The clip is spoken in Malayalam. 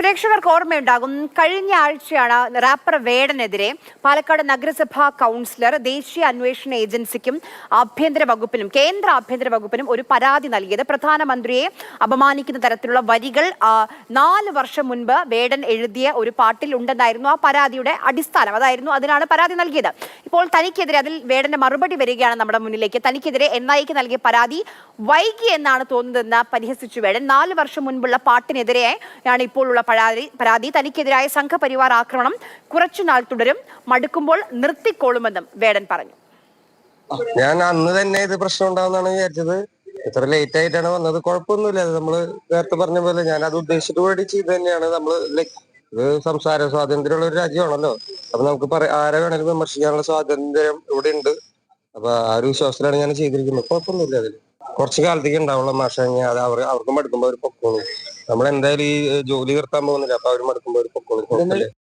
പ്രേക്ഷകർക്ക് ഓർമ്മയുണ്ടാകും, കഴിഞ്ഞ ആഴ്ചയാണ് റാപ്പർ വേടനെതിരെ പാലക്കാട് നഗരസഭാ കൗൺസിലർ ദേശീയ അന്വേഷണ ഏജൻസിക്കും ആഭ്യന്തര വകുപ്പിനും കേന്ദ്ര ആഭ്യന്തര വകുപ്പിനും ഒരു പരാതി നൽകിയത്. പ്രധാനമന്ത്രിയെ അപമാനിക്കുന്ന തരത്തിലുള്ള വരികൾ 4 വർഷം മുൻപ് വേടൻ എഴുതിയ ഒരു പാട്ടിൽ ഉണ്ടെന്നായിരുന്നു ആ പരാതിയുടെ അടിസ്ഥാനം. അതിനാണ് പരാതി നൽകിയത്. ഇപ്പോൾ തനിക്കെതിരെ അതിൽ വേടന്റെ മറുപടി വരികയാണ് നമ്മുടെ മുന്നിലേക്ക്. തനിക്കെതിരെ NIAക്ക് നൽകിയ പരാതി വൈകി എന്നാണ് തോന്നുന്നതെന്ന് പരിഹസിച്ചു വേടൻ. 4 വർഷം മുൻപുള്ള പാട്ടിനെതിരെയാണ് ഇപ്പോഴുള്ള പരാതി. തനിക്കെതിരായ സംഘപരിവാർ ആക്രമണം കുറച്ചുനാൾ തുടരും, മടുക്കുമ്പോൾ നിർത്തിക്കോളുമെന്നും വേടൻ പറഞ്ഞു. ഞാൻ അന്ന് തന്നെ ഇത് പ്രശ്നം ഉണ്ടാവുന്നതാണ് വിചാരിച്ചത്. ഇത്ര ലേറ്റ് ആയിട്ടാണ് വന്നത്. കുഴപ്പമൊന്നുമില്ല. നമ്മള് നേരത്തെ പറഞ്ഞ പോലെ ഞാൻ അത് ഉദ്ദേശിച്ചിട്ട് കൂടി ചെയ്ത് തന്നെയാണ്. നമ്മള് ഇത് സംസാര സ്വാതന്ത്ര്യമുള്ള ഒരു രാജ്യമാണല്ലോ. അപ്പൊ നമുക്ക് ആരെ വേണമെങ്കിലും വിമർശിക്കാനുള്ള സ്വാതന്ത്ര്യം ഇവിടെ ഉണ്ട്. അപ്പൊ ആ ഒരു വിശ്വാസത്തിലാണ് ഞാൻ ചെയ്തിരിക്കുന്നത്. കുഴപ്പമൊന്നുമില്ല. അതിൽ കുറച്ച് കാലത്തേക്ക് ഉണ്ടാവുള്ള മാഷ അത് അവർക്ക് മടുക്കുമ്പോൾ അവർ പൊക്കോളൂ. നമ്മൾ എന്തായാലും ഈ ജോലി നിർത്താൻ പോകുന്നില്ല. അപ്പൊ അവർ മടുക്കുമ്പോൾ അവർ പൊക്കോളൂ.